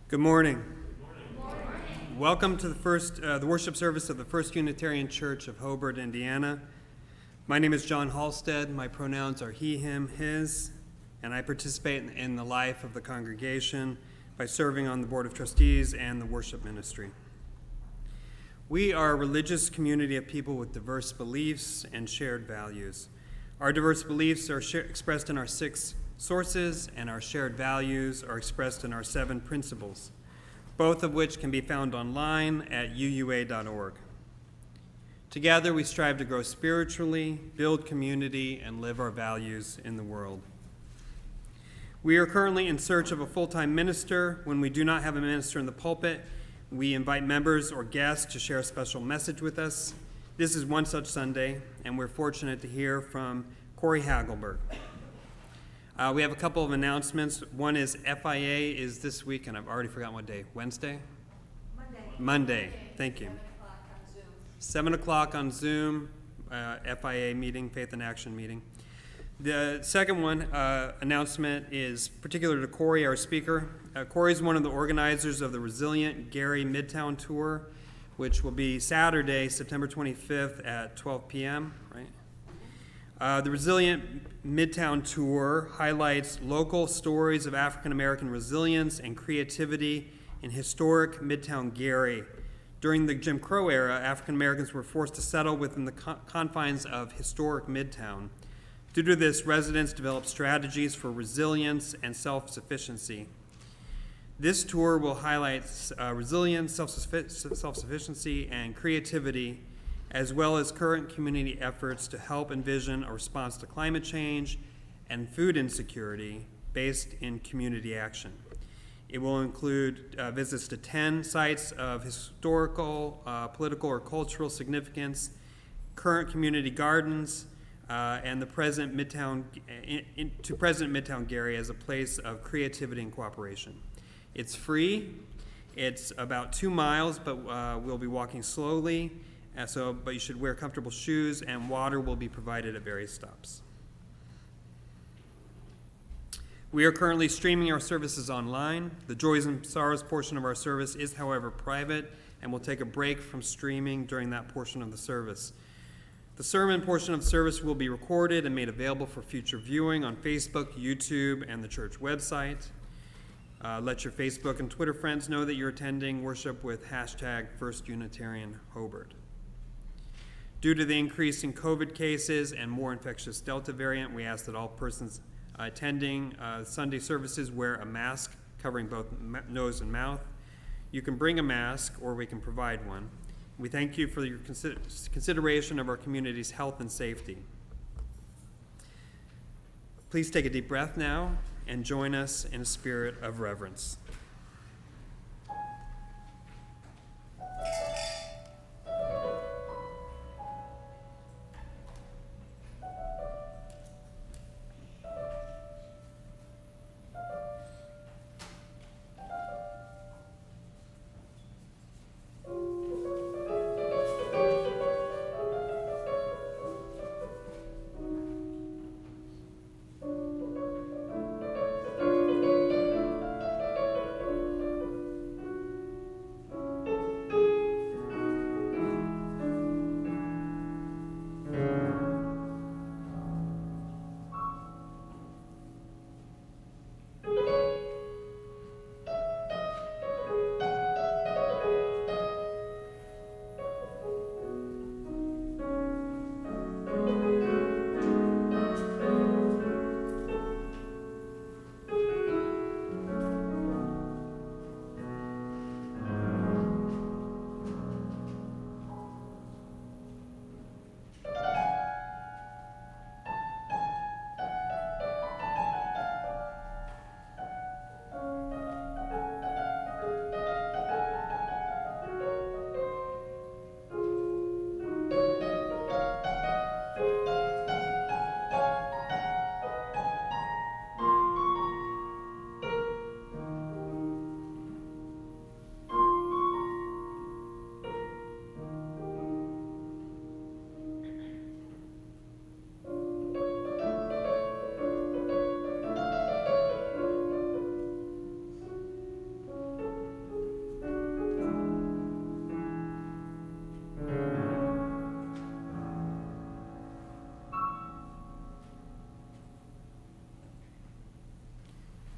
Good morning. Good morning. Welcome to the worship service of the First Unitarian Church of Hobart, Indiana. My name is John Halstead. My pronouns are he, him, his, and I participate in the life of the congregation by serving on the Board of Trustees and the worship ministry. We are a religious community of people with diverse beliefs and shared values. Our diverse beliefs are expressed in our 6 sources, and our shared values are expressed in our 7 principles, both of which can be found online at uua.org. Together, we strive to grow spiritually, build community, and live our values in the world. We are currently in search of a full-time minister. When we do not have a minister in the pulpit, we invite members or guests to share a special message with us. This is one such Sunday, and we're fortunate to hear from Corey Hagelberg. We have a couple of announcements. One is FIA is this week, and I've already forgotten what day. Wednesday? Monday. Thank you. 7 o'clock on Zoom, FIA meeting, Faith in Action meeting. The second one announcement is particular to Corey, our speaker. Corey is one of the organizers of the Resilient Gary Midtown Tour, which will be Saturday, September 25th at 12 p.m., right? The Resilient Midtown Tour highlights local stories of African American resilience and creativity in historic Midtown Gary. During the Jim Crow era, African Americans were forced to settle within the confines of historic Midtown. Due to this, residents developed strategies for resilience and self-sufficiency. This tour will highlight resilience, self-sufficiency, and creativity, as well as current community efforts to help envision a response to climate change and food insecurity based in community action. It will include visits to 10 sites of historical, political, or cultural significance, current community gardens, and the present Midtown Gary as a place of creativity and cooperation. It's free. It's about 2 miles, but we'll be walking slowly. But you should wear comfortable shoes, and water will be provided at various stops. We are currently streaming our services online. The Joys and Sorrows portion of our service is, however, private, and we'll take a break from streaming during that portion of the service. The sermon portion of the service will be recorded and made available for future viewing on Facebook, YouTube, and the church website. Let your Facebook and Twitter friends know that you're attending worship with #FirstUnitarianHobart. Due to the increase in COVID cases and more infectious Delta variant, we ask that all persons attending Sunday services wear a mask covering both nose and mouth. You can bring a mask, or we can provide one. We thank you for your consideration of our community's health and safety. Please take a deep breath now and join us in a spirit of reverence.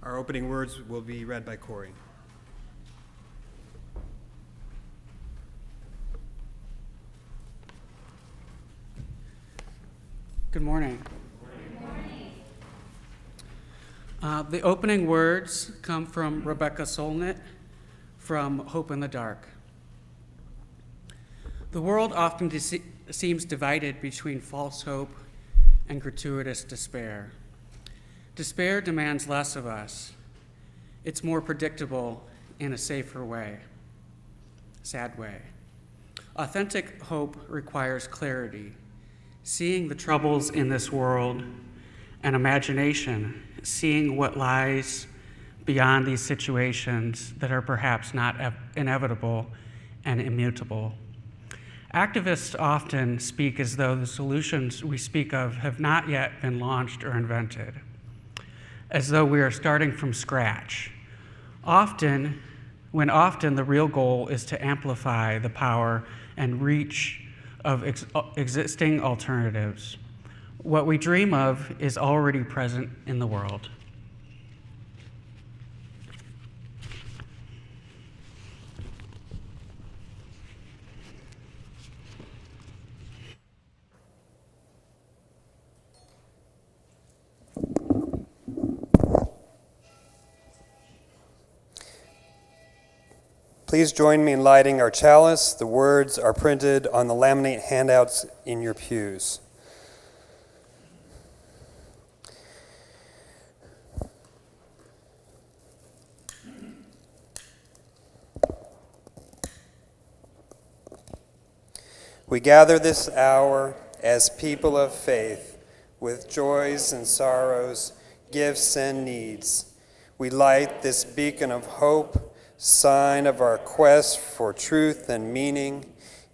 Our opening words will be read by Corey. Good morning. Good morning. The opening words come from Rebecca Solnit from Hope in the Dark. The world often seems divided between false hope and gratuitous despair. Despair demands less of us. It's more predictable in a safer way, sad way. Authentic hope requires clarity, seeing the troubles in this world, and imagination, seeing what lies beyond these situations that are perhaps not inevitable and immutable. Activists often speak as though the solutions we speak of have not yet been launched or invented, as though we are starting from scratch. Often the real goal is to amplify the power and reach of existing alternatives. What we dream of is already present in the world. Please join me in lighting our chalice. The words are printed on the laminate handouts in your pews. We gather this hour as people of faith, with joys and sorrows, gifts and needs. We light this beacon of hope, sign of our quest for truth and meaning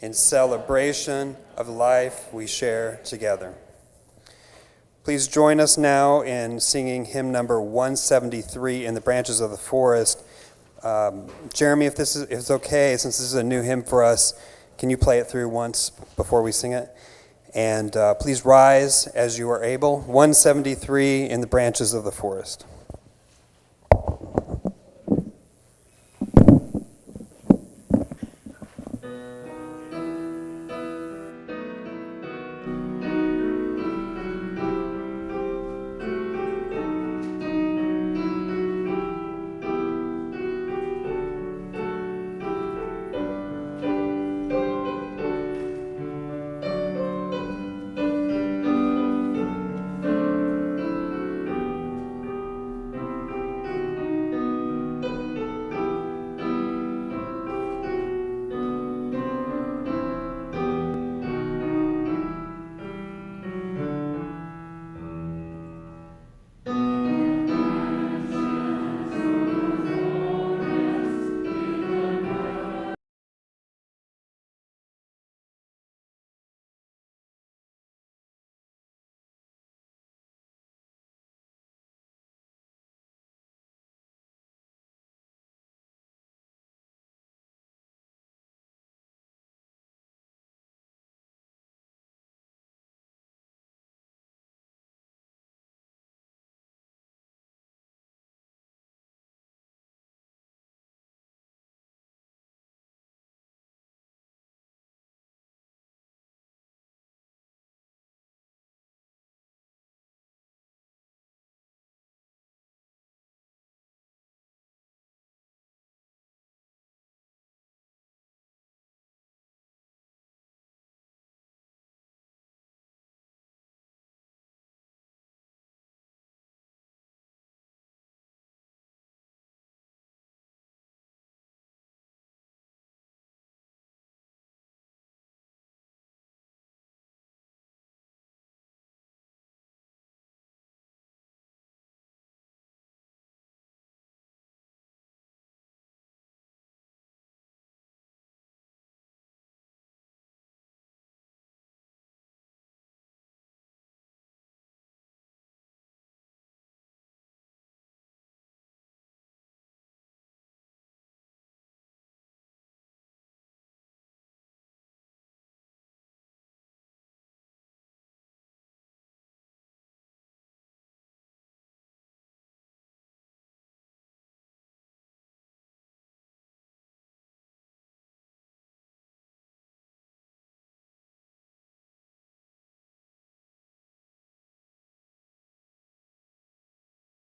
in celebration of life we share together. Please join us now in singing hymn number 173, In the Branches of the Forest. Jeremy, if it's okay, since this is a new hymn for us, can you play it through once before we sing it? And please rise as you are able. 173, In the Branches of the Forest.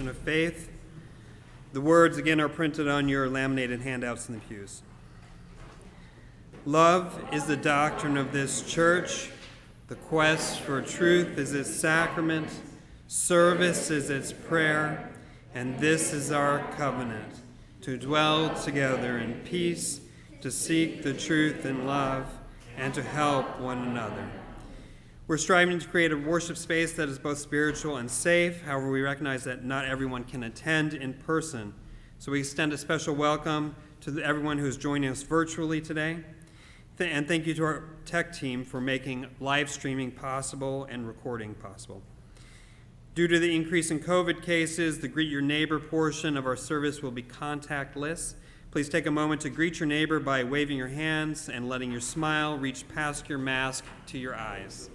of faith. The words again are printed on your laminated handouts in the pews. Love is the doctrine of this church. The quest for truth is its sacrament. Service is its prayer. And this is our covenant, to dwell together in peace, to seek the truth in love, and to help one another. We're striving to create a worship space that is both spiritual and safe. However, we recognize that not everyone can attend in person. So we extend a special welcome to everyone who is joining us virtually today. And thank you to our tech team for making live streaming possible and recording possible. Due to the increase in COVID cases, the Greet Your Neighbor portion of our service will be contactless. Please take a moment to greet your neighbor by waving your hands and letting your smile reach past your mask to your eyes.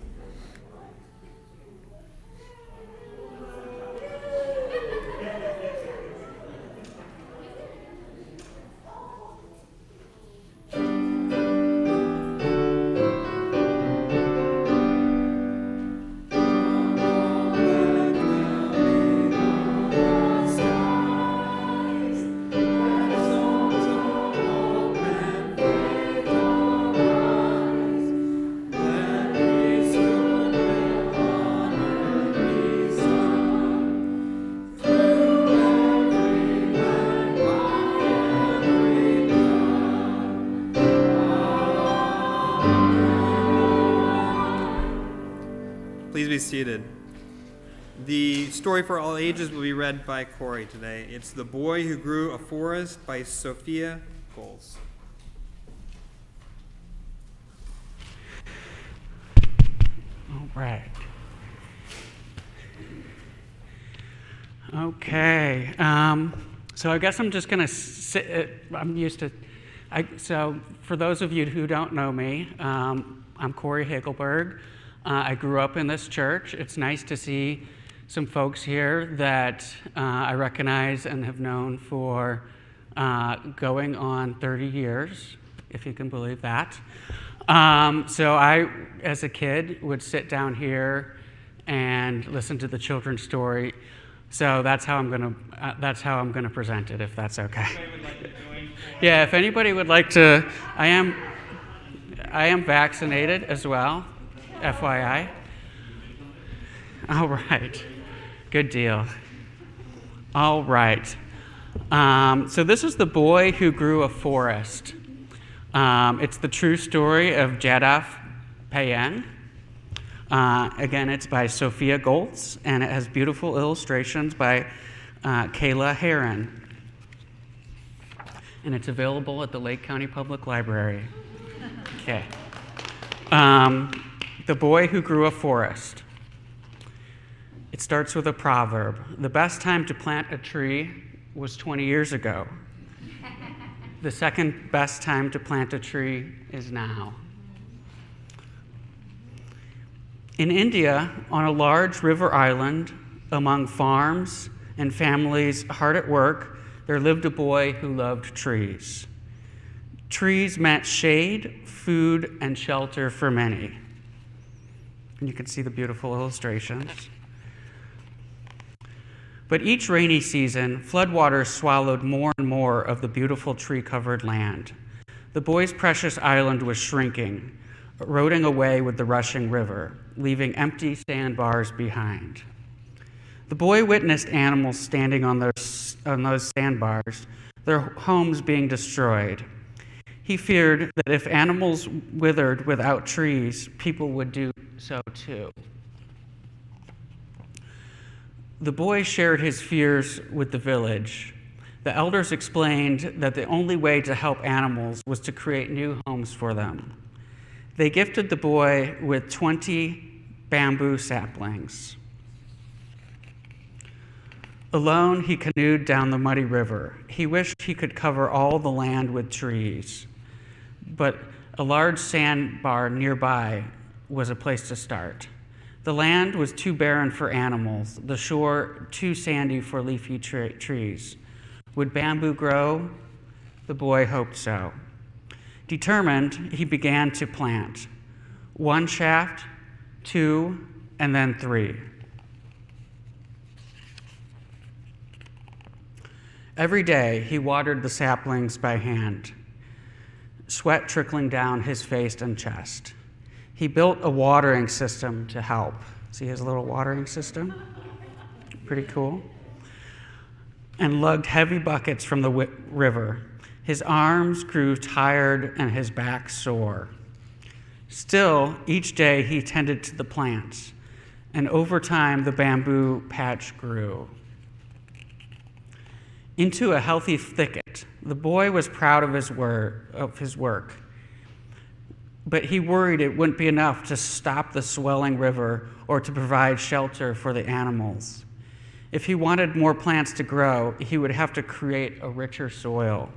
Please be seated. The story for all ages will be read by Corey today. It's The Boy Who Grew a Forest by Sophia Gogh. All right. Okay. So I guess I'm just going to sit. So for those of you who don't know me, I'm Corey Hagelberg. I grew up in this church. It's nice to see some folks here that I recognize and have known for going on 30 years, if you can believe that. So I, as a kid, would sit down here and listen to the children's story. So that's how I'm gonna present it, if that's okay. Yeah, if anybody would like to, I am vaccinated as well. FYI. All right. Good deal. All right. So this is The Boy Who Grew a Forest. It's the true story of Jadaf Payen. Again, it's by Sophia Gogh, and it has beautiful illustrations by Kayla Heron. And it's available at the Lake County Public Library. Okay. The Boy Who Grew a Forest. It starts with a proverb. The best time to plant a tree was 20 years ago. The second best time to plant a tree is now. In India, on a large river island, among farms and families hard at work, there lived a boy who loved trees. Trees meant shade, food, and shelter for many. And you can see the beautiful illustrations. But each rainy season, floodwaters swallowed more and more of the beautiful tree-covered land. The boy's precious island was shrinking, eroding away with the rushing river, leaving empty sandbars behind. The boy witnessed animals standing on those sandbars, their homes being destroyed. He feared that if animals withered without trees, people would do so too. The boy shared his fears with the village. The elders explained that the only way to help animals was to create new homes for them. They gifted the boy with 20 bamboo saplings. Alone, he canoed down the muddy river. He wished he could cover all the land with trees, but a large sandbar nearby was a place to start. The land was too barren for animals, the shore too sandy for leafy trees. Would bamboo grow? The boy hoped so. Determined, he began to plant. 1 shaft, 2, and then 3. Every day, he watered the saplings by hand, sweat trickling down his face and chest. He built a watering system to help. See his little watering system? Pretty cool. And lugged heavy buckets from the river. His arms grew tired and his back sore. Still, each day he tended to the plants, and over time the bamboo patch grew into a healthy thicket. The boy was proud of his work, but he worried it wouldn't be enough to stop the swelling river or to provide shelter for the animals. If he wanted more plants to grow, he would have to create a richer soil.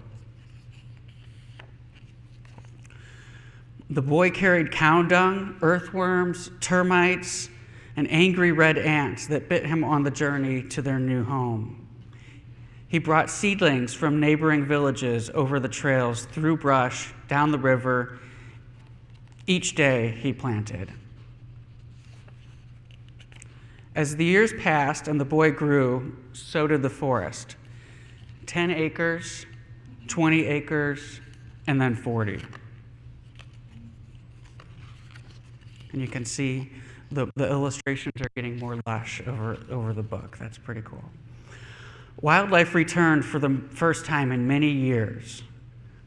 The boy carried cow dung, earthworms, termites, and angry red ants that bit him on the journey to their new home. He brought seedlings from neighboring villages over the trails, through brush, down the river. Each day he planted. As the years passed and the boy grew, so did the forest. 10 acres, 20 acres, and then 40. And you can see the illustrations are getting more lush over the book. That's pretty cool. Wildlife returned for the first time in many years.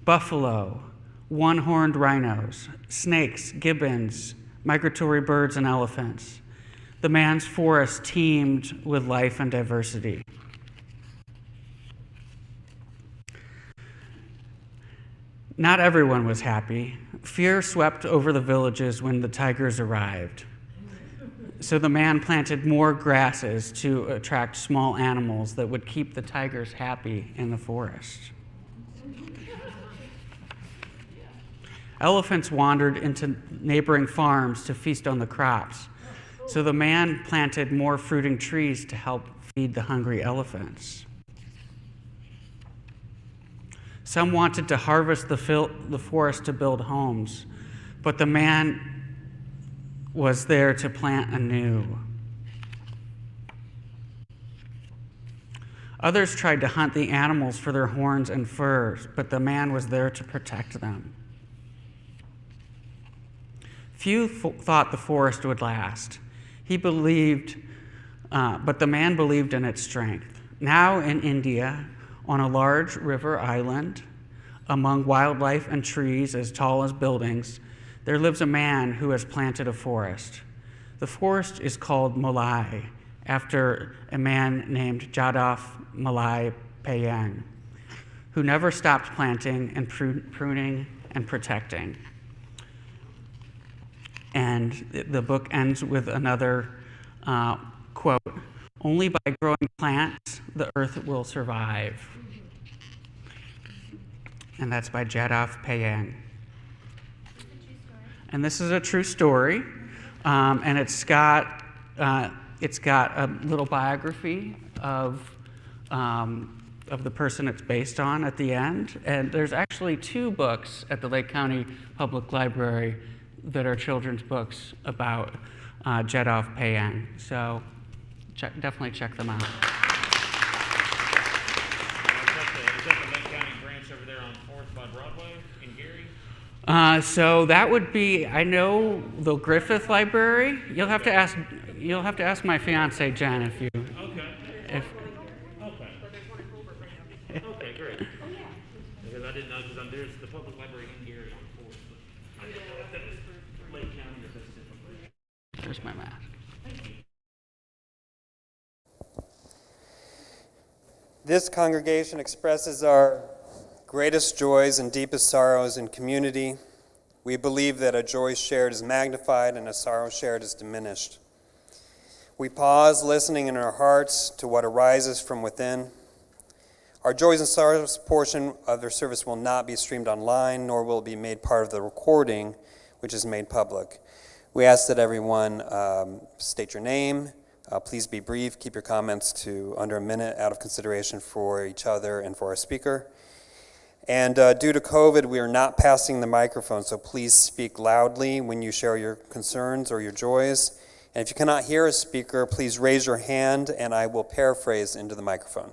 Buffalo, one-horned rhinos, snakes, gibbons, migratory birds, and elephants. The man's forest teemed with life and diversity. Not everyone was happy. Fear swept over the villages when the tigers arrived. So the man planted more grasses to attract small animals that would keep the tigers happy in the forest. Elephants wandered into neighboring farms to feast on the crops. So the man planted more fruiting trees to help feed the hungry elephants. Some wanted to harvest the forest to build homes, but the man was there to plant anew. Others tried to hunt the animals for their horns and furs, but the man was there to protect them. Few thought the forest would last. He believed, but the man believed in its strength. Now in India, on a large river island, among wildlife and trees as tall as buildings, there lives a man who has planted a forest. The forest is called Malai, after a man named Jadaf Malai Payang, who never stopped planting and pruning and protecting. And the book ends with another quote, "Only by growing plants, the earth will survive." And that's by Jadaf Payang. And this is a true story, and it's got a little biography of the person it's based on at the end. And there's actually 2 books at the Lake County Public Library that are children's books about Jadaf Payang. So definitely check them out. Is that the Lake County branch over there on 4th by Broadway in Gary? So that would be, I know the Griffith Library. You'll have to ask my fiance Jen if you. Okay. Okay, great. Because I didn't know, because there's the public library in Gary on 4th. But I didn't know if that was for Lake County or if that's different. There's my mask. This congregation expresses our greatest joys and deepest sorrows in community. We believe that a joy shared is magnified and a sorrow shared is diminished. We pause, listening in our hearts to what arises from within. Our joys and sorrows portion of their service will not be streamed online, nor will it be made part of the recording, which is made public. We ask that everyone state your name. Please be brief. Keep your comments to under a minute out of consideration for each other and for our speaker. And due to COVID, we are not passing the microphone, so please speak loudly when you share your concerns or your joys. And if you cannot hear a speaker, please raise your hand and I will paraphrase into the microphone.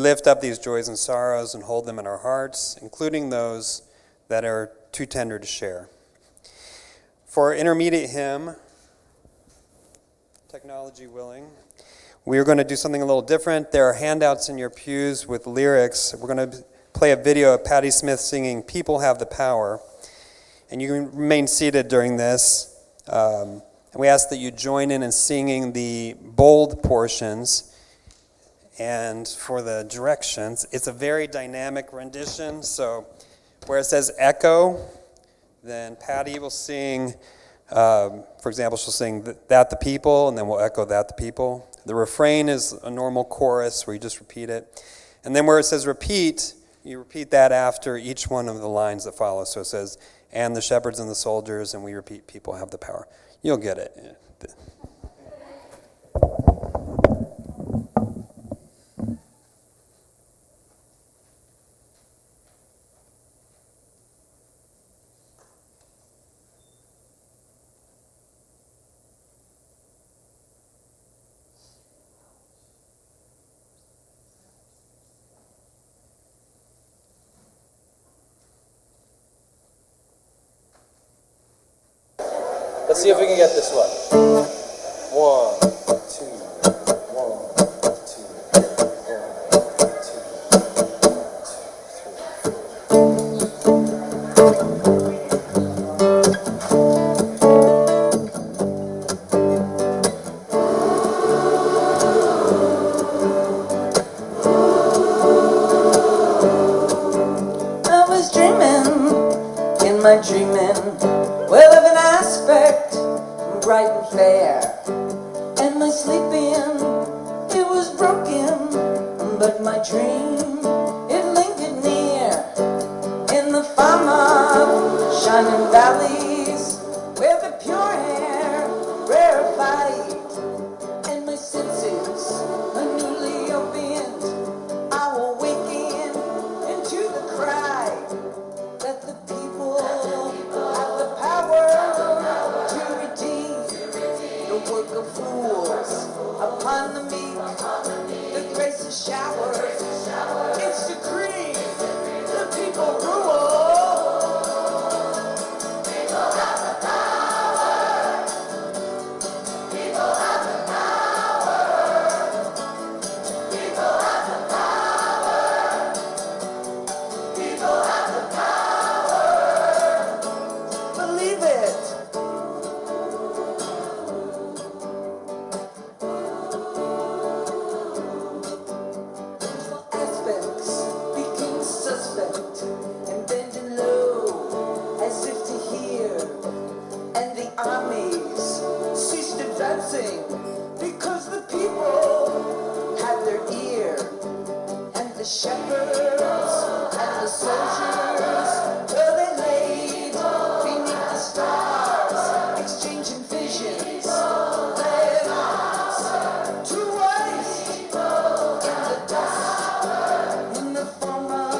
lift up these joys and sorrows and hold them in our hearts, including those that are too tender to share. For our intermediate hymn, technology willing, we are going to do something a little different. There are handouts in your pews with lyrics. We're going to play a video of Patti Smith singing "People Have the Power." And you can remain seated during this. And we ask that you join in singing the bold portions. And for the directions, it's a very dynamic rendition. So where it says echo, then Patti will sing, for example, she'll sing "That the People," and then we'll echo "That the People." The refrain is a normal chorus where you just repeat it. And then where it says repeat, you repeat that after each one of the lines that follow. So it says, "And the shepherds and the soldiers," and we repeat, "People have the power." You'll get it. Let's see if we can get this one. 1, 2, 1, 2, 1, 2, 3, 4. I was dreaming, in my dreaming, well, of an aspect bright and fair, and my sleeping, it was broken, but my dream, it lingered near, in the farm shining valleys, where the pure air rarefied, and my senses are newly opened. I will waken into the cry that the people have the power to redeem the work of fools upon the meek. The grace is showered. It's decreed. The people rule. People have the power. People have the power. People have the power. People have the power. Believe it. Aspects became suspect and bending low as if to hear, and the armies ceased advancing because the people had their ear, and the shepherds and the soldiers, well, they laid beneath the stars, exchanging visions, laying arms to waste in the dust, in the former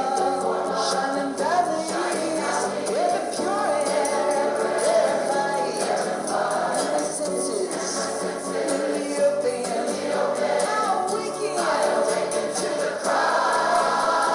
shining valleys, where the pure air rarefied, and my senses newly opened. Now waking to the cry.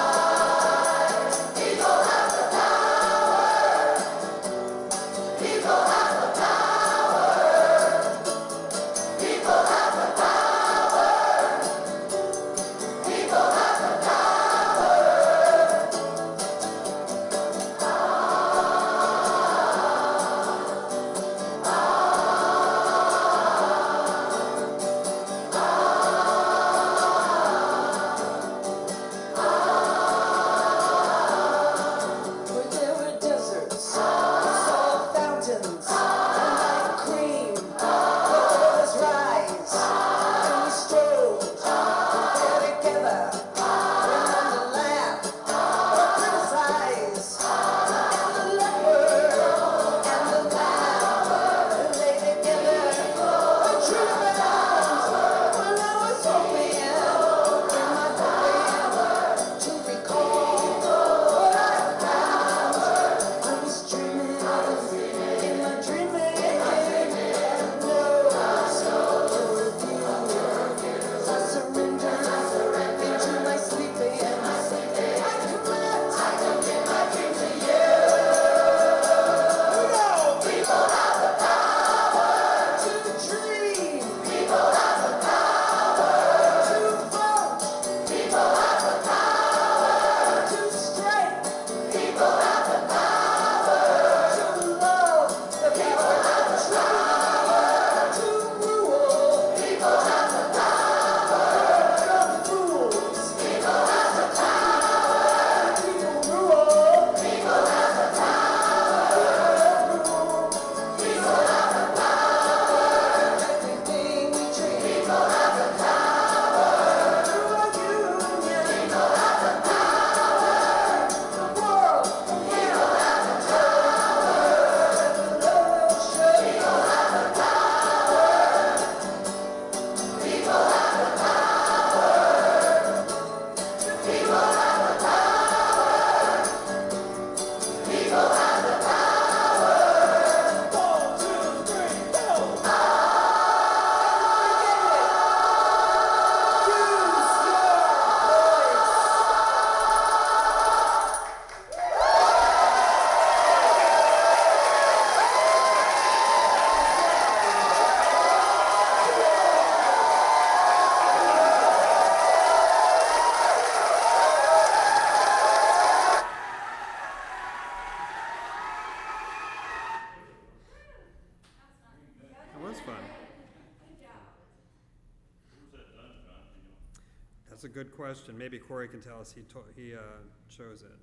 good question. Maybe Corey can tell us. He chose it.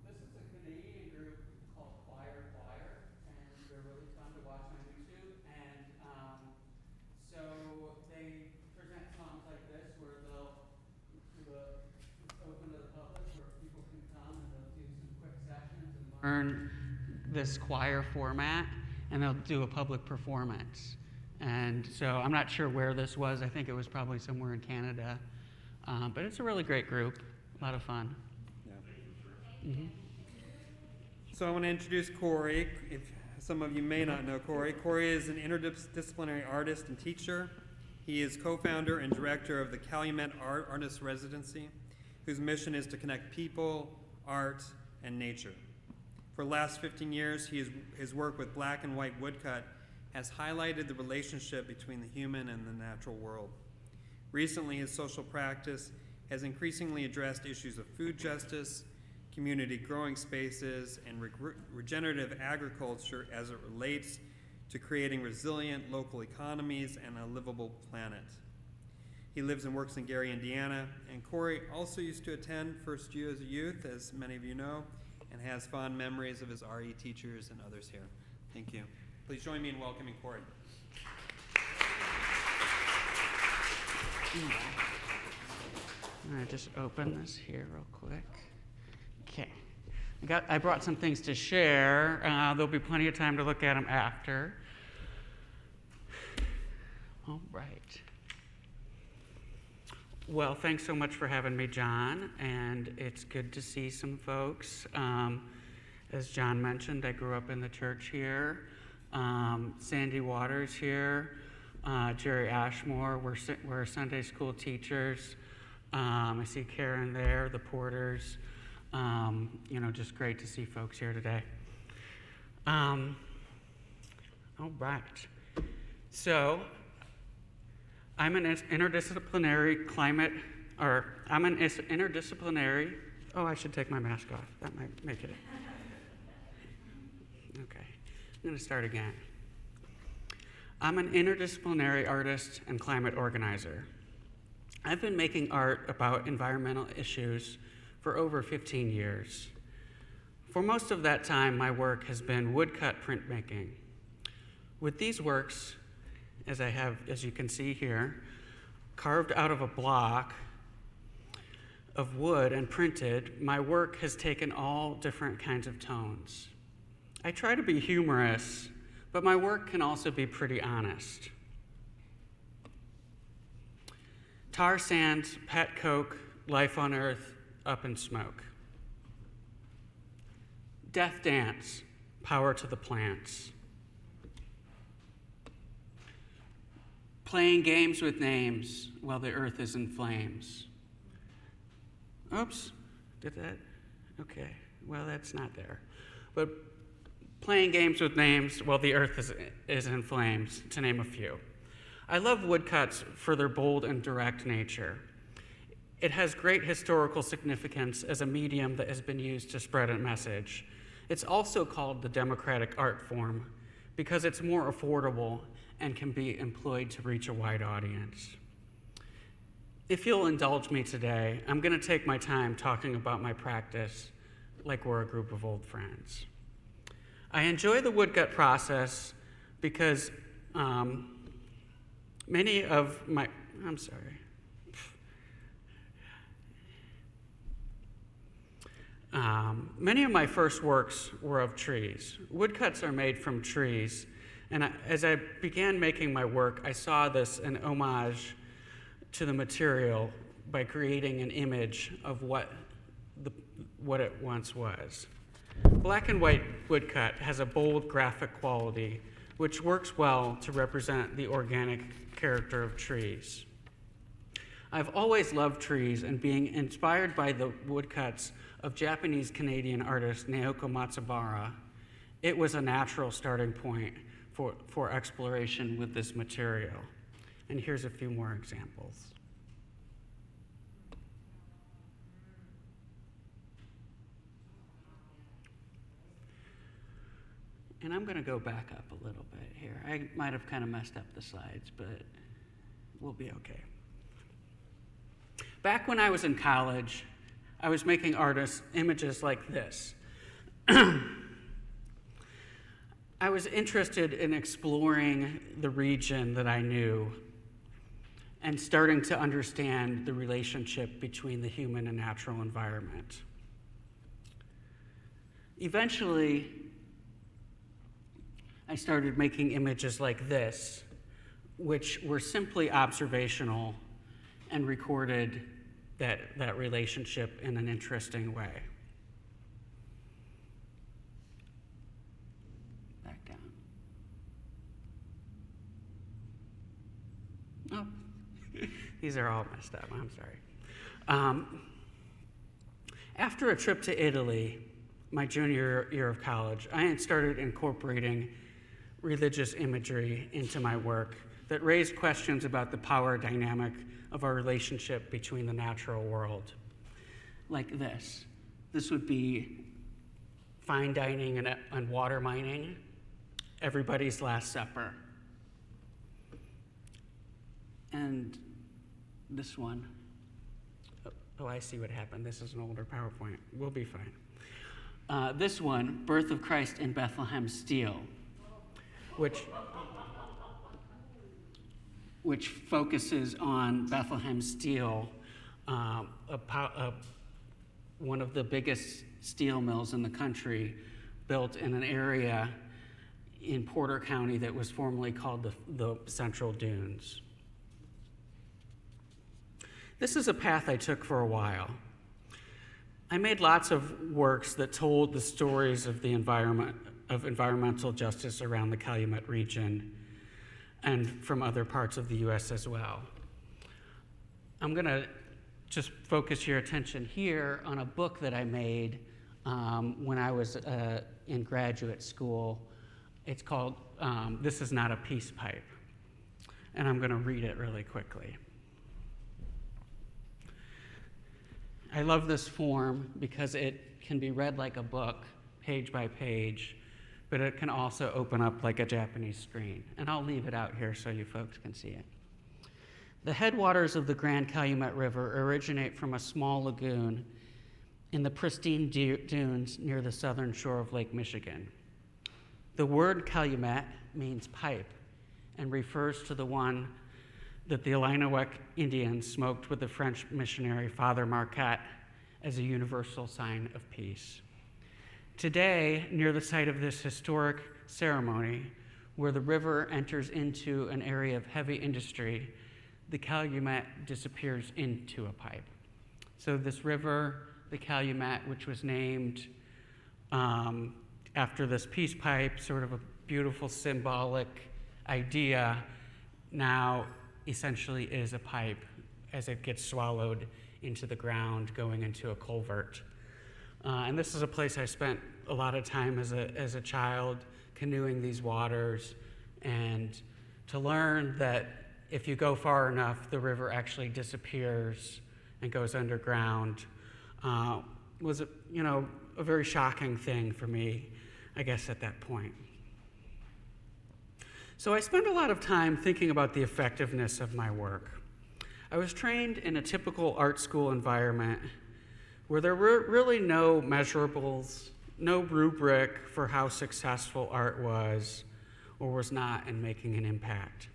This is a Canadian group called Choir, and they're really fun to watch on YouTube. And so they present songs like this where they'll do it's open to the public where people can come and they'll do some quick sessions and learn this choir format, and they'll do a public performance. And so I'm not sure where this was. I think it was probably somewhere in Canada. But it's a really great group. A lot of fun. Yeah. Mm-hmm. So I want to introduce Corey. If some of you may not know Corey, Corey is an interdisciplinary artist and teacher. He is co-founder and director of the Calumet Artist Residency, whose mission is to connect people, art, and nature. For the last 15 years, his work with black and white woodcut has highlighted the relationship between the human and the natural world. Recently, his social practice has increasingly addressed issues of food justice, community growing spaces, and regenerative agriculture as it relates to creating resilient local economies and a livable planet. He lives and works in Gary, Indiana, and Corey also used to attend First U as a youth, as many of you know, and has fond memories of his RE teachers and others here. Thank you. Please join me in welcoming Corey. I just open this here real quick. Okay. I brought some things to share. There'll be plenty of time to look at them after. All right. Well, thanks so much for having me, John, and it's good to see some folks. As John mentioned, I grew up in the church here. Sandy Waters here, Jerry Ashmore, we're Sunday school teachers. I see Karen there, the Porters. Just great to see folks here today. All right. So, I'm an interdisciplinary oh, I should take my mask off. That might make it. Okay. I'm going to start again. I'm an interdisciplinary artist and climate organizer. I've been making art about environmental issues for over 15 years. For most of that time, my work has been woodcut printmaking. With these works, as you can see here, carved out of a block of wood and printed, my work has taken all different kinds of tones. I try to be humorous, but my work can also be pretty honest. Tar sands, pet coke, life on earth, up in smoke. Death dance, power to the plants. Playing games with names while the earth is in flames. Oops, did that? Okay, well, that's not there. But playing games with names while the earth is in flames, to name a few. I love woodcuts for their bold and direct nature. It has great historical significance as a medium that has been used to spread a message. It's also called the democratic art form because it's more affordable and can be employed to reach a wide audience. If you'll indulge me today, I'm going to take my time talking about my practice like we're a group of old friends. I enjoy the woodcut process because many of my first works were of trees. Woodcuts are made from trees, and as I began making my work, I saw this an homage to the material by creating an image of what it once was. Black and white woodcut has a bold graphic quality, which works well to represent the organic character of trees. I've always loved trees, and being inspired by the woodcuts of Japanese-Canadian artist Naoko Matsubara, it was a natural starting point for exploration with this material. And here's a few more examples. And I'm going to go back up a little bit here. I might have kind of messed up the slides, but we'll be okay. Back when I was in college, I was making images like this. I was interested in exploring the region that I knew and starting to understand the relationship between the human and natural environment. Eventually, I started making images like this, which were simply observational and recorded that relationship in an interesting way. Back down. Oh, these are all messed up, I'm sorry. After a trip to Italy, my junior year of college, I had started incorporating religious imagery into my work that raised questions about the power dynamic of our relationship between the natural world. Like this. This would be fine dining and water mining, everybody's Last Supper. And this one, oh, I see what happened. This is an older PowerPoint. We'll be fine. This one, Birth of Christ in Bethlehem Steel, which focuses on Bethlehem Steel, one of the biggest steel mills in the country, built in an area in Porter County that was formerly called the Central Dunes. This is a path I took for a while. I made lots of works that told the stories of the environmental justice around the Calumet region and from other parts of the US as well. I'm gonna just focus your attention here on a book that I made when I was in graduate school. It's called This Is Not a Peace Pipe, and I'm gonna read it really quickly. I love this form because it can be read like a book, page by page, but it can also open up like a Japanese screen. And I'll leave it out here so you folks can see it. The headwaters of the Grand Calumet River originate from a small lagoon in the pristine dunes near the southern shore of Lake Michigan. The word Calumet means pipe and refers to the one that the Illinois Indians smoked with the French missionary Father Marquette as a universal sign of peace. Today, near the site of this historic ceremony, where the river enters into an area of heavy industry, the Calumet disappears into a pipe. So this river, the Calumet, which was named after this peace pipe, sort of a beautiful symbolic idea, now essentially is a pipe as it gets swallowed into the ground, going into a culvert. And this is a place I spent a lot of time as a child, canoeing these waters, and to learn that if you go far enough, the river actually disappears and goes underground was a very shocking thing for me, I guess, at that point. So I spent a lot of time thinking about the effectiveness of my work. I was trained in a typical art school environment where there were really no measurables, no rubric for how successful art was or was not in making an impact.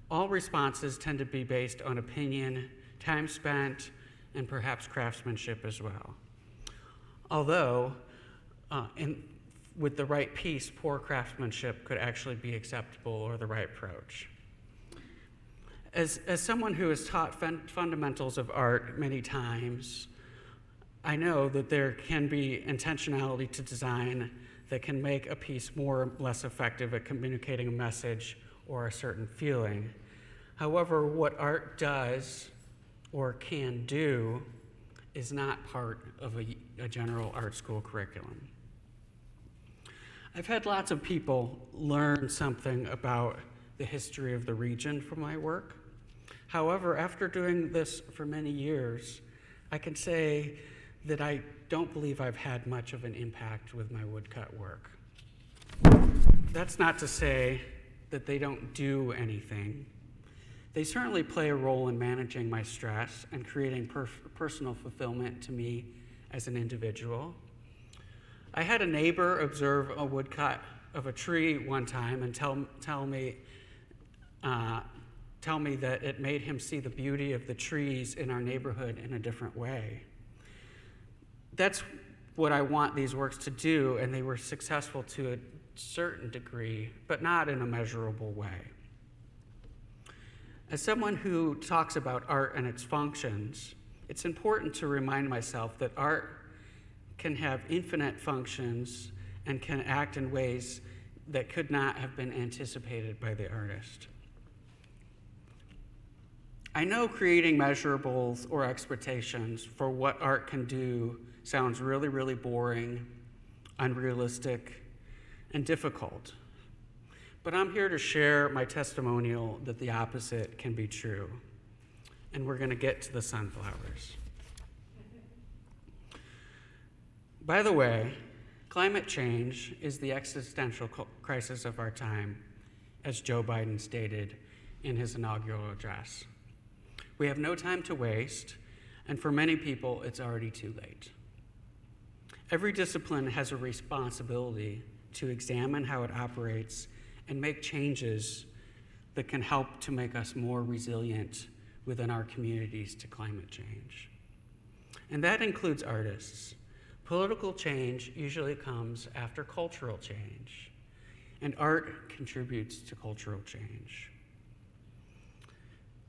All responses tend to be based on opinion, time spent, and perhaps craftsmanship as well. Although, with the right piece, poor craftsmanship could actually be acceptable or the right approach. As someone who has taught fundamentals of art many times, I know that there can be intentionality to design that can make a piece more or less effective at communicating a message or a certain feeling. However, what art does or can do is not part of a general art school curriculum. I've had lots of people learn something about the history of the region from my work. However, after doing this for many years, I can say that I don't believe I've had much of an impact with my woodcut work. That's not to say that they don't do anything. They certainly play a role in managing my stress and creating personal fulfillment to me as an individual. I had a neighbor observe a woodcut of a tree one time and tell me that it made him see the beauty of the trees in our neighborhood in a different way. That's what I want these works to do, and they were successful to a certain degree, but not in a measurable way. As someone who talks about art and its functions, it's important to remind myself that art can have infinite functions and can act in ways that could not have been anticipated by the artist. I know creating measurables or expectations for what art can do sounds really, really boring, unrealistic, and difficult. But I'm here to share my testimonial that the opposite can be true. And we're going to get to the sunflowers. By the way, climate change is the existential crisis of our time, as Joe Biden stated in his inaugural address. We have no time to waste, and for many people, it's already too late. Every discipline has a responsibility to examine how it operates and make changes that can help to make us more resilient within our communities to climate change. And that includes artists. Political change usually comes after cultural change, and art contributes to cultural change.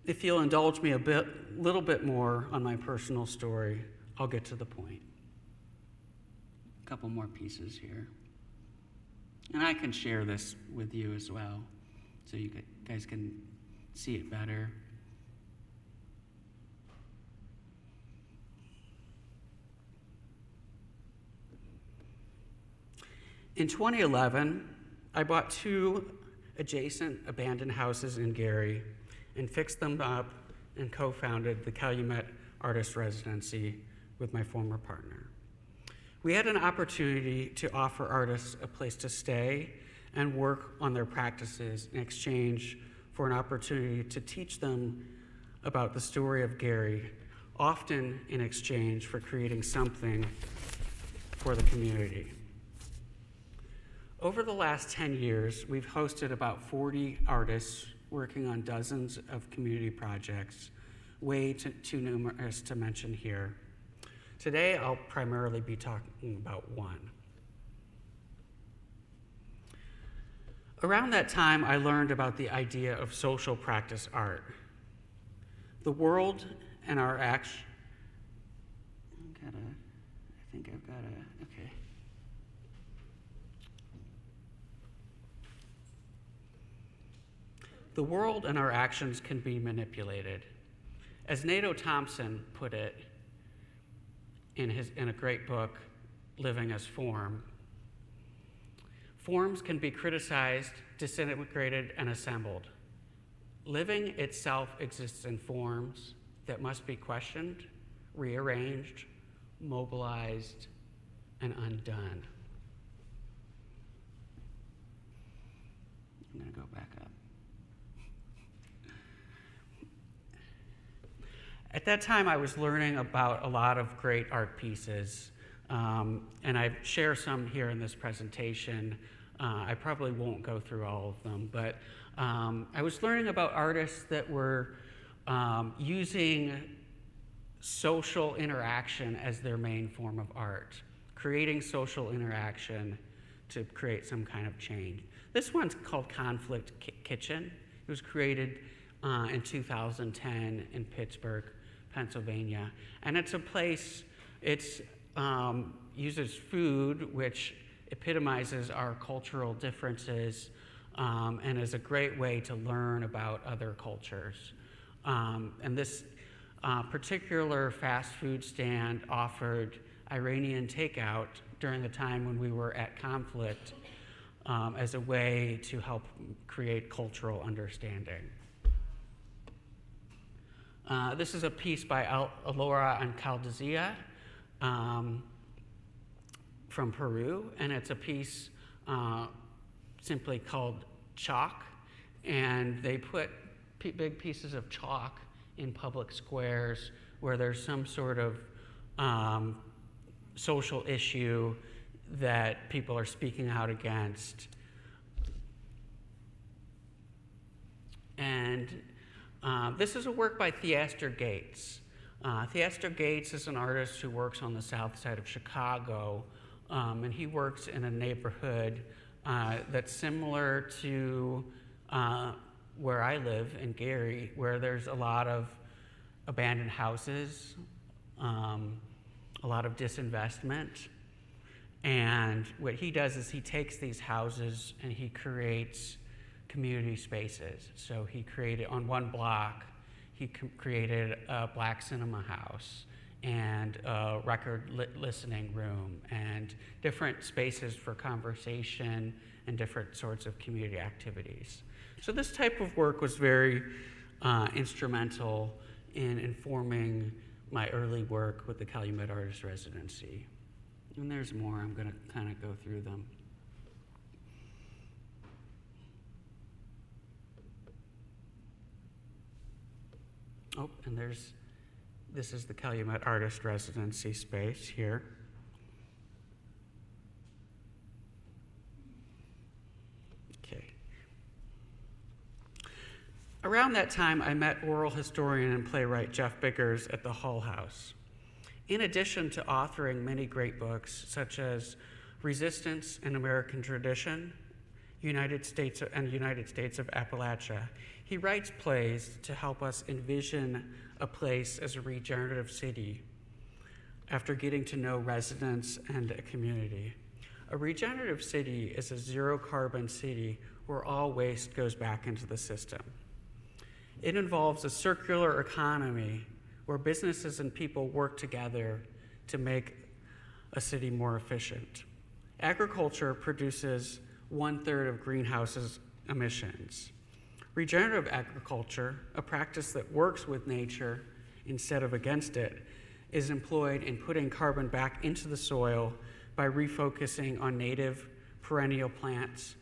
If you'll indulge me a little bit more on my personal story, I'll get to the point. A couple more pieces here. And I can share this with you as well, so you guys can see it better. In 2011, I bought 2 adjacent abandoned houses in Gary and fixed them up and co-founded the Calumet Artist Residency with my former partner. We had an opportunity to offer artists a place to stay and work on their practices in exchange for an opportunity to teach them about the story of Gary, often in exchange for creating something for the community. Over the last 10 years, we've hosted about 40 artists working on dozens of community projects, way too numerous to mention here. Today, I'll primarily be talking about one. Around that time, I learned about the idea of social practice art. The world and our action. Okay. The world and our actions can be manipulated. As Nato Thompson put it in a great book, Living as Form, forms can be criticized, disintegrated, and assembled. Living itself exists in forms that must be questioned, rearranged, mobilized, and undone. I'm going to go back up. At that time, I was learning about a lot of great art pieces, and I share some here in this presentation. I probably won't go through all of them, but I was learning about artists that were using social interaction as their main form of art, creating social interaction to create some kind of change. This one's called Conflict Kitchen. It was created in 2010 in Pittsburgh, Pennsylvania. And it's a place, it uses food, which epitomizes our cultural differences, and is a great way to learn about other cultures. And this particular fast food stand offered Iranian takeout during the time when we were at conflict as a way to help create cultural understanding. This is a piece by Alora and Caldezia from Peru, and it's a piece simply called Chalk, and they put big pieces of chalk in public squares where there's some sort of social issue that people are speaking out against. And this is a work by Theaster Gates. Theaster Gates is an artist who works on the south side of Chicago, and he works in a neighborhood that's similar to where I live in Gary, where there's a lot of abandoned houses, a lot of disinvestment. And what he does is he takes these houses and he creates community spaces. So he created, on one block, he created a black cinema house and a record listening room and different spaces for conversation and different sorts of community activities. So this type of work was very instrumental in informing my early work with the Calumet Artist Residency. And there's more, I'm gonna kind of go through them. Oh, and this is the Calumet Artist Residency space here. Okay. Around that time, I met oral historian and playwright Jeff Biggers at the Hull House. In addition to authoring many great books, such as Resistance and American Tradition, United States of Appalachia, he writes plays to help us envision a place as a regenerative city after getting to know residents and a community. A regenerative city is a zero-carbon city where all waste goes back into the system. It involves a circular economy where businesses and people work together to make a city more efficient. Agriculture produces 1/3 of greenhouse emissions. Regenerative agriculture, a practice that works with nature instead of against it, is employed in putting carbon back into the soil by refocusing on native perennial plants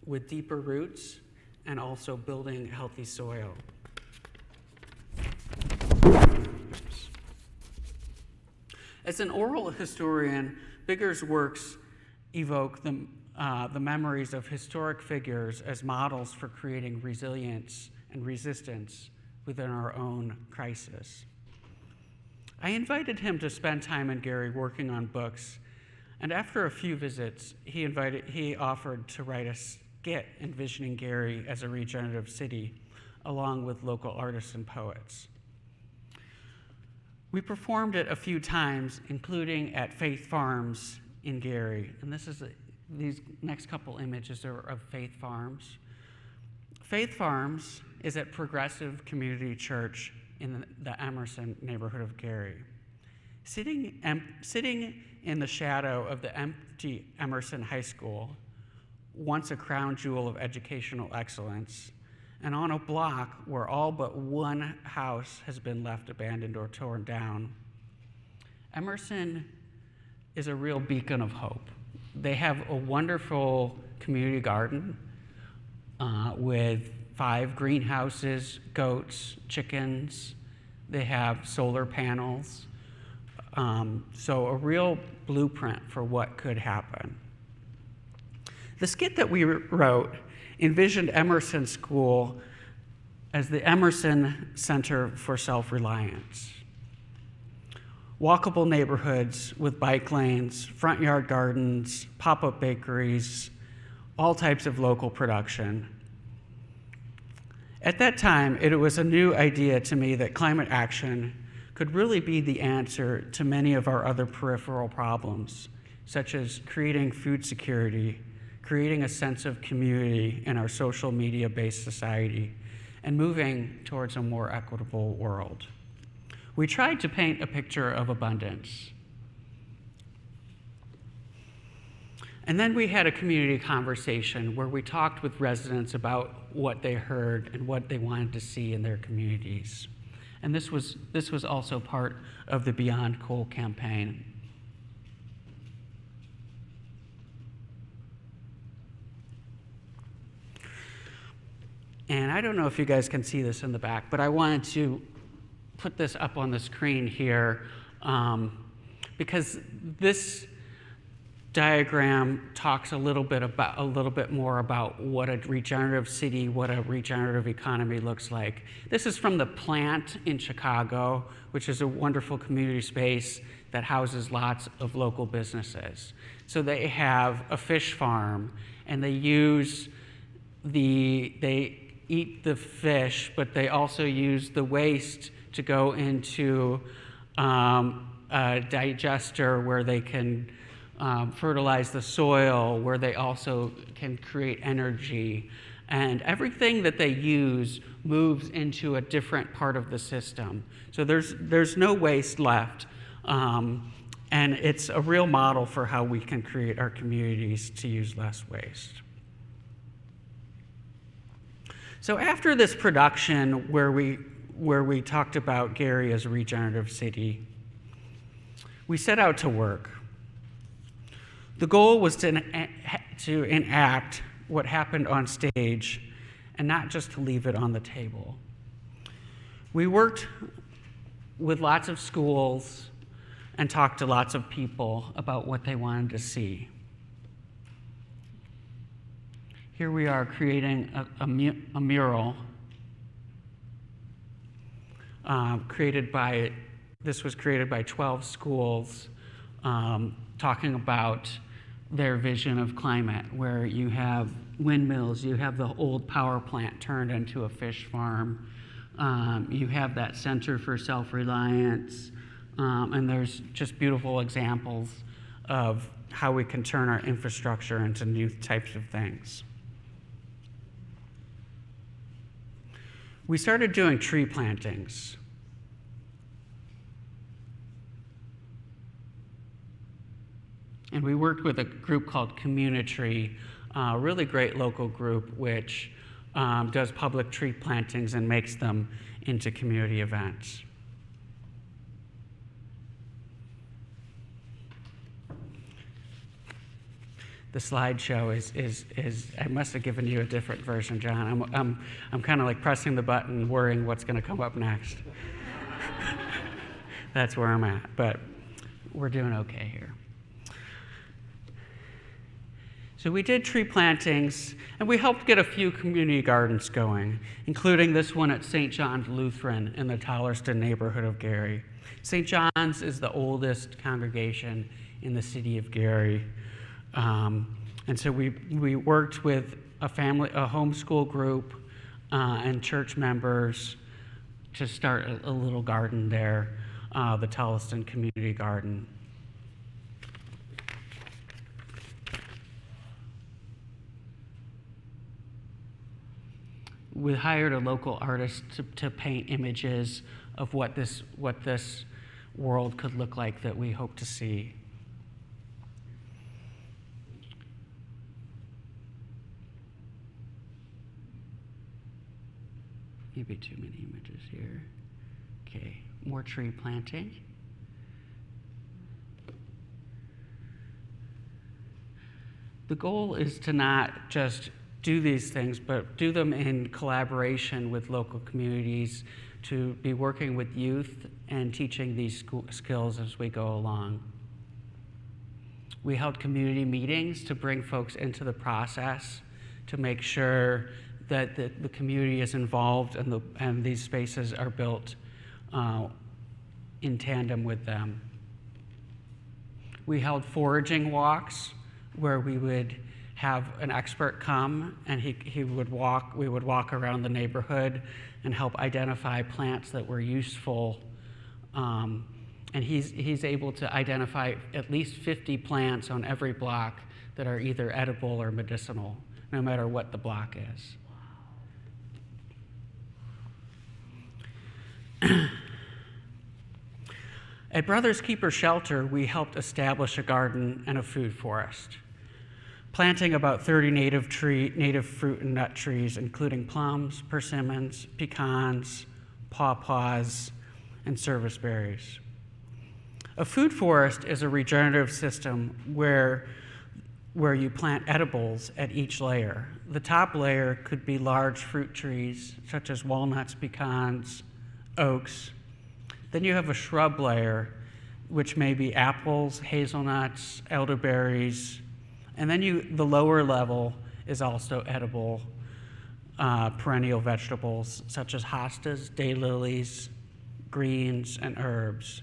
with deeper roots and also building healthy soil. Oops. As an oral historian, Biggers' works evoke the memories of historic figures as models for creating resilience and resistance within our own crisis. I invited him to spend time in Gary working on books, and after a few visits, he offered to write a skit envisioning Gary as a regenerative city, along with local artists and poets. We performed it a few times, including at Faith Farms in Gary, and these next couple images are of Faith Farms. Faith Farms is at Progressive Community Church in the Emerson neighborhood of Gary. Sitting in the shadow of the empty Emerson High School, once a crown jewel of educational excellence, and on a block where all but one house has been left abandoned or torn down, Emerson is a real beacon of hope. They have a wonderful community garden with 5 greenhouses, goats, chickens. They have solar panels. So a real blueprint for what could happen. The skit that we wrote envisioned Emerson School as the Emerson Center for Self-Reliance. Walkable neighborhoods with bike lanes, front yard gardens, pop-up bakeries, all types of local production. At that time, it was a new idea to me that climate action could really be the answer to many of our other peripheral problems, such as creating food security, creating a sense of community in our social media-based society, and moving towards a more equitable world. We tried to paint a picture of abundance. And then we had a community conversation where we talked with residents about what they heard and what they wanted to see in their communities. And this was also part of the Beyond Coal campaign. And I don't know if you guys can see this in the back, but I wanted to put this up on the screen here because this diagram talks a little bit more about what a regenerative city, what a regenerative economy looks like. This is from the Plant in Chicago, which is a wonderful community space that houses lots of local businesses. So they have a fish farm, and they eat the fish, but they also use the waste to go into a digester where they can fertilize the soil, where they also can create energy. And everything that they use moves into a different part of the system. So there's no waste left. And it's a real model for how we can create our communities to use less waste. So after this production where we talked about Gary as a regenerative city, we set out to work. The goal was to enact what happened on stage and not just to leave it on the table. We worked with lots of schools and talked to lots of people about what they wanted to see. Here we are creating a mural this was created by 12 schools talking about their vision of climate, where you have windmills, you have the old power plant turned into a fish farm, you have that center for self-reliance, and there's just beautiful examples of how we can turn our infrastructure into new types of things. We started doing tree plantings. And we worked with a group called Unitarian, a really great local group which does public tree plantings and makes them into community events. The slideshow is I must have given you a different version, John. I'm kind of like pressing the button, worrying what's going to come up next. That's where I'm at, but we're doing okay here. So we did tree plantings, and we helped get a few community gardens going, including this one at St. John's Lutheran in the Tollerston neighborhood of Gary. St. John's is the oldest congregation in the city of Gary. And so we worked with a homeschool group and church members to start a little garden there, the Tollerston Community Garden. We hired a local artist to paint images of what this world could look like that we hope to see. Maybe too many images here. Okay, more tree planting. The goal is to not just do these things, but do them in collaboration with local communities, to be working with youth and teaching these skills as we go along. We held community meetings to bring folks into the process, to make sure that the community is involved and these spaces are built in tandem with them. We held foraging walks where we would have an expert come and we would walk around the neighborhood and help identify plants that were useful. And he's able to identify at least 50 plants on every block that are either edible or medicinal, no matter what the block is. At Brothers Keeper Shelter, we helped establish a garden and a food forest, planting about 30 native fruit and nut trees, including plums, persimmons, pecans, pawpaws, and service berries. A food forest is a regenerative system where where you plant edibles at each layer. The top layer could be large fruit trees, such as walnuts, pecans, oaks. Then you have a shrub layer, which may be apples, hazelnuts, elderberries. And then the lower level is also edible perennial vegetables, such as hostas, daylilies, greens, and herbs.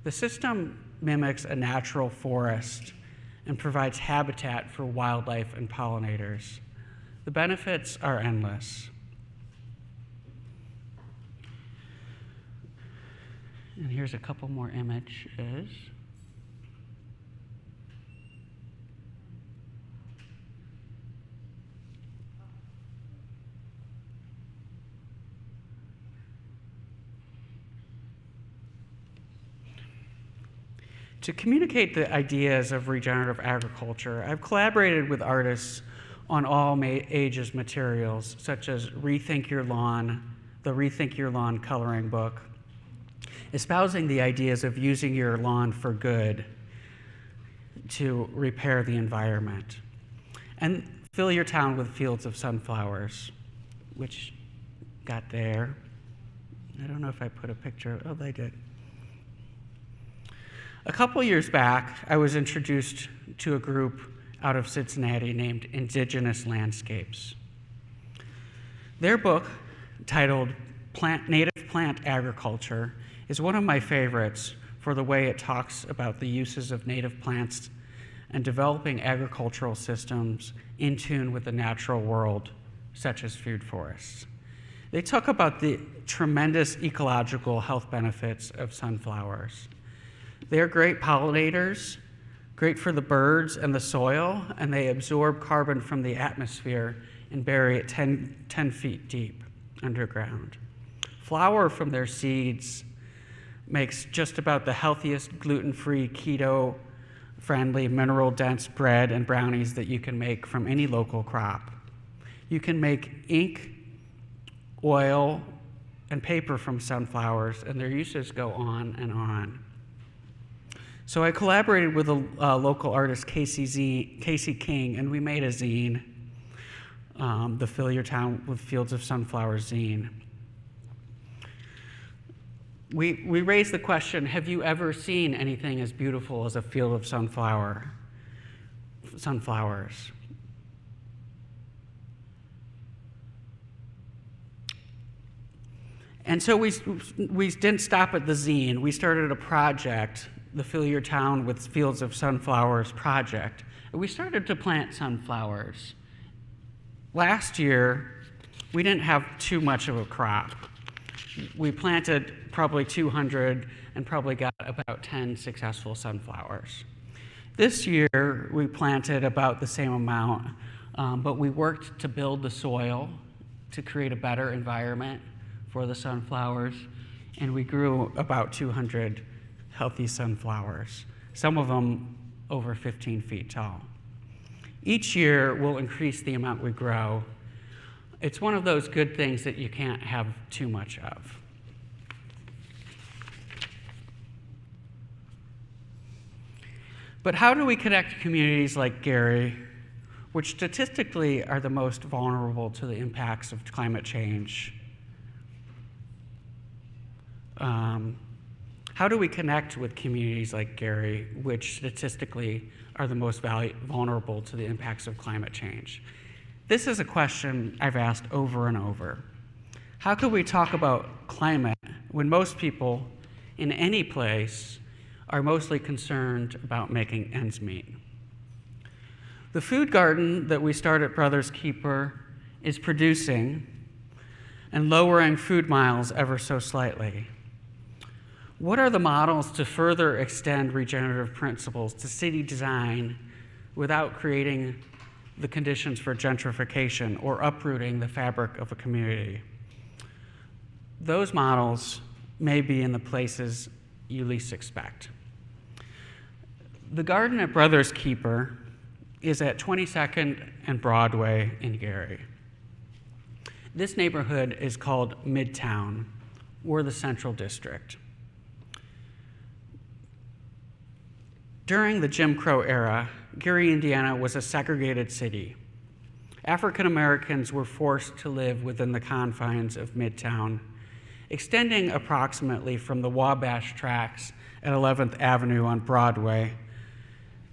The system mimics a natural forest and provides habitat for wildlife and pollinators. The benefits are endless. And here's a couple more images. To communicate the ideas of regenerative agriculture, I've collaborated with artists on all ages materials, such as Rethink Your Lawn, the Rethink Your Lawn coloring book, espousing the ideas of using your lawn for good to repair the environment, and Fill Your Town with Fields of Sunflowers, which got there. I don't know if I put a picture. Oh, I did. A couple years back, I was introduced to a group out of Cincinnati named Indigenous Landscapes. Their book, titled Native Plant Agriculture, is one of my favorites for the way it talks about the uses of native plants and developing agricultural systems in tune with the natural world, such as food forests. They talk about the tremendous ecological health benefits of sunflowers. They're great pollinators, great for the birds and the soil, and they absorb carbon from the atmosphere and bury it 10 feet deep underground. Flour from their seeds makes just about the healthiest gluten-free, keto-friendly, mineral-dense bread and brownies that you can make from any local crop. You can make ink, oil, and paper from sunflowers, and their uses go on and on. So I collaborated with a local artist, Casey King, and we made a zine, the Fill Your Town with Fields of Sunflowers zine. We raised the question, have you ever seen anything as beautiful as a field of sunflowers? And so we didn't stop at the zine. We started a project, the Fill Your Town with Fields of Sunflowers project. And we started to plant sunflowers. Last year, we didn't have too much of a crop. We planted probably 200 and probably got about 10 successful sunflowers. This year, we planted about the same amount, but we worked to build the soil to create a better environment for the sunflowers, and we grew about 200 healthy sunflowers, some of them over 15 feet tall. Each year, we'll increase the amount we grow. It's one of those good things that you can't have too much of. But how do we connect communities like Gary, which statistically are the most vulnerable to the impacts of climate change? How do we connect with communities like Gary, which statistically are the most vulnerable to the impacts of climate change? This is a question I've asked over and over. How could we talk about climate when most people in any place are mostly concerned about making ends meet? The food garden that we start at Brothers Keeper is producing and lowering food miles ever so slightly. What are the models to further extend regenerative principles to city design without creating the conditions for gentrification or uprooting the fabric of a community? Those models may be in the places you least expect. The garden at Brothers Keeper is at 22nd and Broadway in Gary. This neighborhood is called Midtown, or the Central District. During the Jim Crow era, Gary, Indiana was a segregated city. African Americans were forced to live within the confines of Midtown, extending approximately from the Wabash tracks at 11th Avenue on Broadway,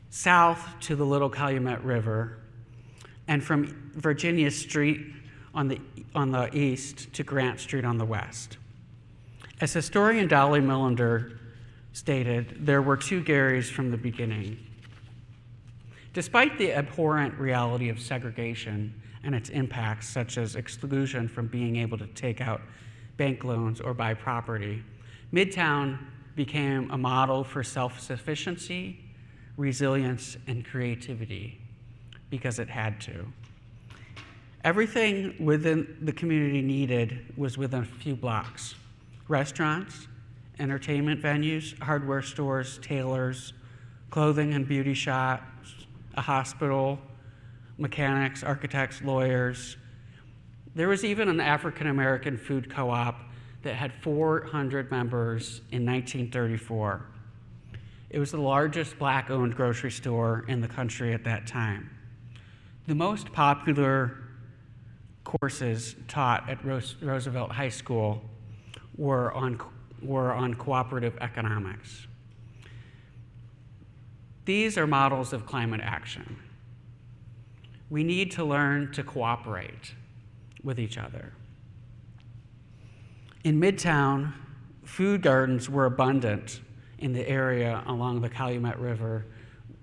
south to the Little Calumet River, and from Virginia Street on the east to Grant Street on the west. As historian Dolly Millender stated, there were two Garys from the beginning. Despite the abhorrent reality of segregation and its impacts, such as exclusion from being able to take out bank loans or buy property, Midtown became a model for self-sufficiency, resilience, and creativity because it had to. Everything within the community needed was within a few blocks. Restaurants, entertainment venues, hardware stores, tailors, clothing and beauty shops, a hospital, mechanics, architects, lawyers. There was even an African American food co-op that had 400 members in 1934. It was the largest Black-owned grocery store in the country at that time. The most popular courses taught at Roosevelt High School were on cooperative economics. These are models of climate action. We need to learn to cooperate with each other. In Midtown, food gardens were abundant in the area along the Calumet River,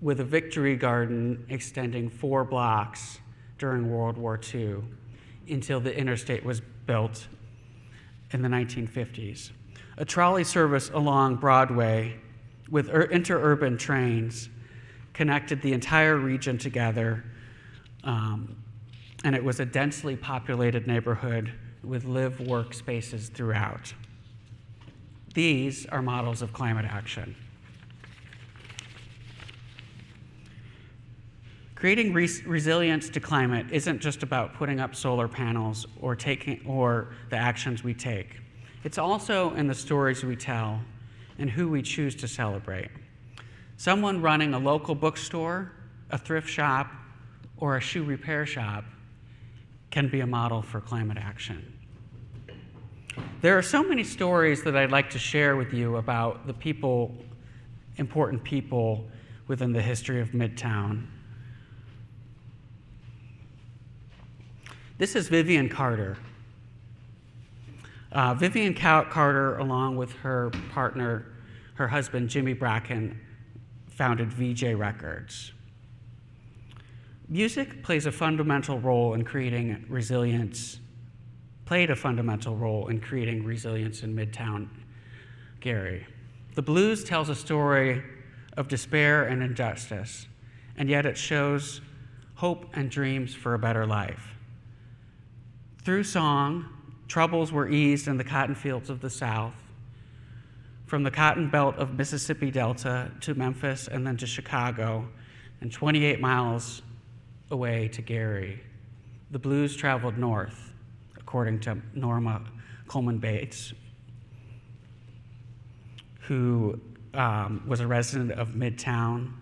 with a Victory Garden extending 4 blocks during World War II until the interstate was built in the 1950s. A trolley service along Broadway with interurban trains connected the entire region together, and it was a densely populated neighborhood with live-work spaces throughout. These are models of climate action. Creating resilience to climate isn't just about putting up solar panels or the actions we take. It's also in the stories we tell and who we choose to celebrate. Someone running a local bookstore, a thrift shop, or a shoe repair shop can be a model for climate action. There are so many stories that I'd like to share with you about the people, important people within the history of Midtown. This is Vivian Carter. Vivian Carter, along with her partner, her husband, Jimmy Bracken, founded VJ Records. Music played a fundamental role in creating resilience in Midtown Gary. The blues tells a story of despair and injustice, and yet it shows hope and dreams for a better life. Through song, troubles were eased in the cotton fields of the South, from the cotton belt of Mississippi Delta to Memphis and then to Chicago, and 28 miles away to Gary. The blues traveled north, according to Norma Coleman Bates, who was a resident of Midtown.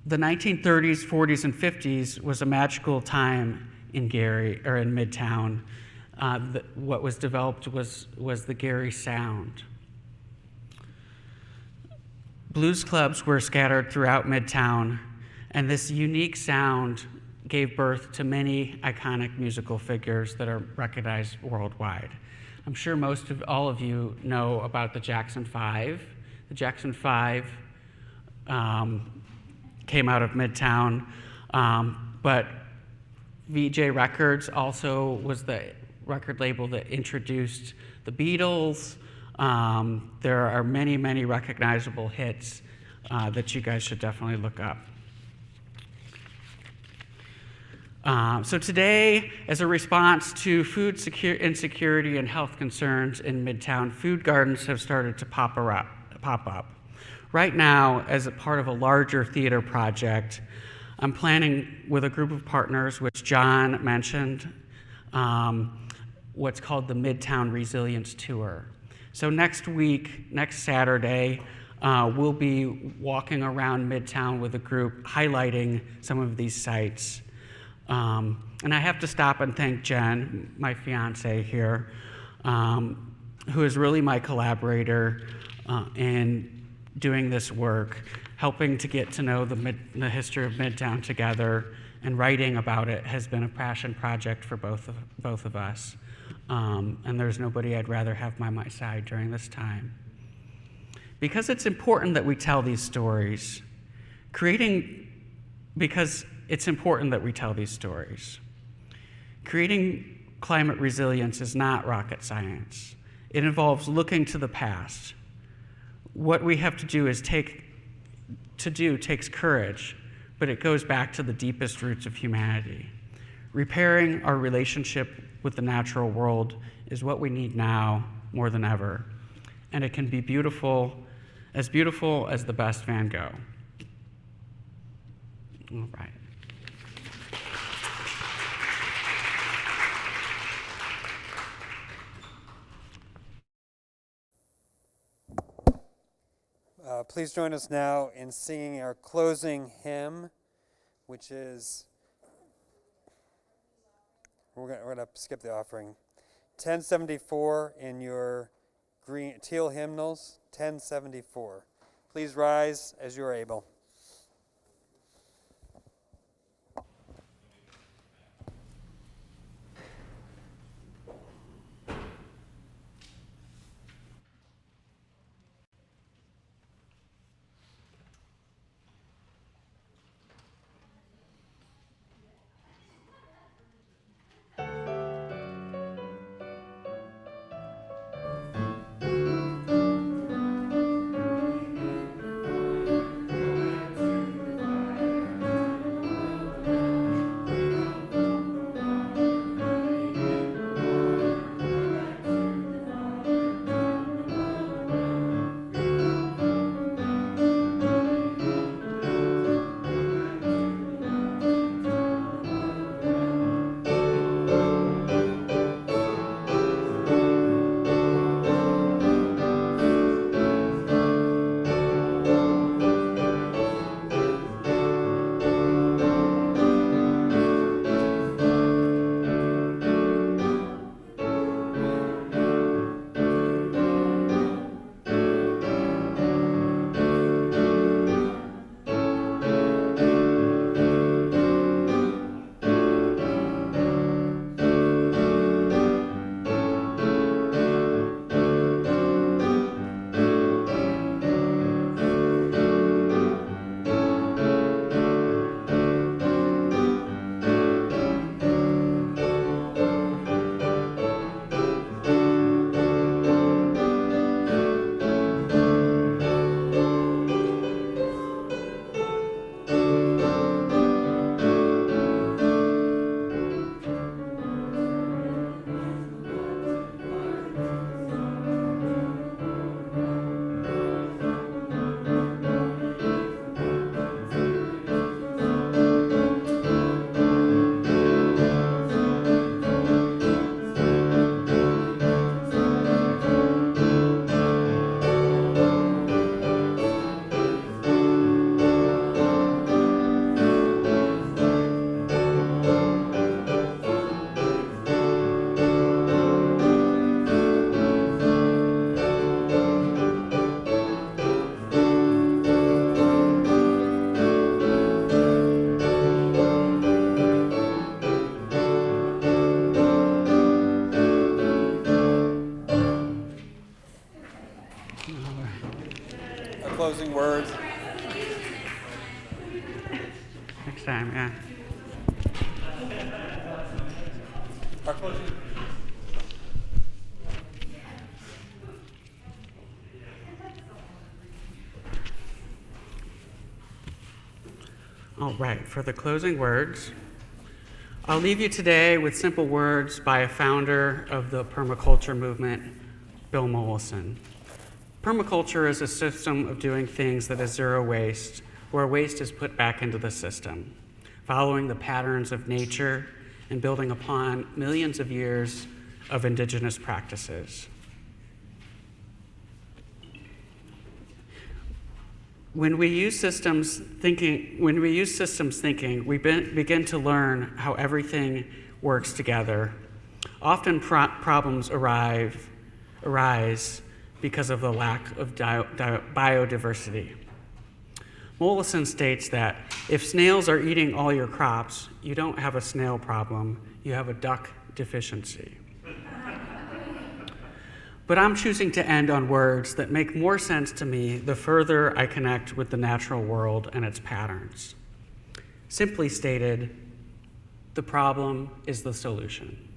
The 1930s, 40s, and 50s was a magical time in Gary, or in Midtown. What was developed was the Gary sound. Blues clubs were scattered throughout Midtown, and this unique sound gave birth to many iconic musical figures that are recognized worldwide. I'm sure all of you know about the Jackson Five. The Jackson Five came out of Midtown, but VJ Records also was the record label that introduced the Beatles. There are many, many recognizable hits that you guys should definitely look up. So today, as a response to food insecurity and health concerns in Midtown, food gardens have started to pop up. Right now, as a part of a larger theater project, I'm planning with a group of partners, which John mentioned, what's called the Midtown Resilience Tour. So next week, next Saturday, we'll be walking around Midtown with a group highlighting some of these sites. And I have to stop and thank Jen, my fiance here, who is really my collaborator in doing this work, helping to get to know the history of Midtown together, and writing about it has been a passion project for both of us. And there's nobody I'd rather have by my side during this time. Because it's important that we tell these stories, creating climate resilience is not rocket science. It involves looking to the past. What we have to do takes courage, but it goes back to the deepest roots of humanity. Repairing our relationship with the natural world is what we need now more than ever. And it can be beautiful as the best Van Gogh. All right. Please join us now in singing our closing hymn, which is, we're going to skip the offering. 1074 in your teal hymnals, 1074. Please rise as you are able. Closing words. Next time, yeah. Our closing. All right, for the closing words, I'll leave you today with simple words by a founder of the permaculture movement, Bill Mollison. Permaculture is a system of doing things that is zero waste, where waste is put back into the system, following the patterns of nature and building upon millions of years of indigenous practices. When we use systems thinking, we begin to learn how everything works together. Often problems arise because of the lack of biodiversity. Mollison states that if snails are eating all your crops, you don't have a snail problem, you have a duck deficiency. But I'm choosing to end on words that make more sense to me the further I connect with the natural world and its patterns. Simply stated, the problem is the solution.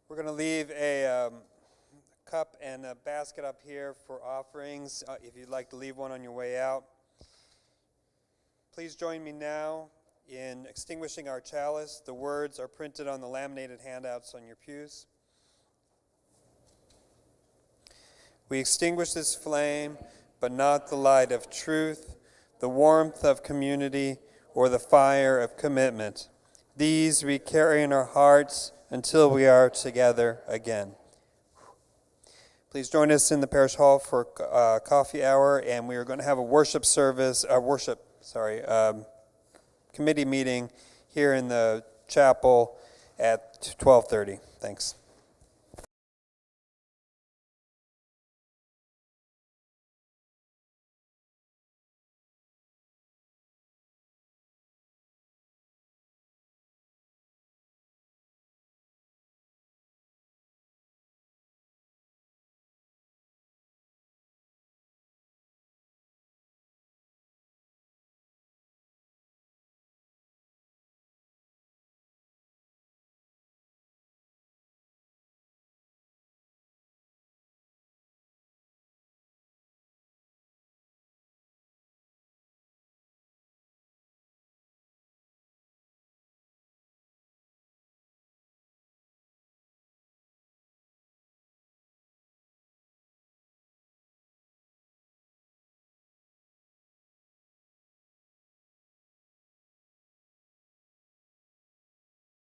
We're going to leave a cup and a basket up here for offerings, if you'd like to leave one on your way out. Please join me now in extinguishing our chalice. The words are printed on the laminated handouts on your pews. We extinguish this flame, but not the light of truth, the warmth of community, or the fire of commitment. These we carry in our hearts until we are together again. Please join us in the parish hall for coffee hour, and we are going to have a committee meeting here in the chapel at 12:30. Thanks.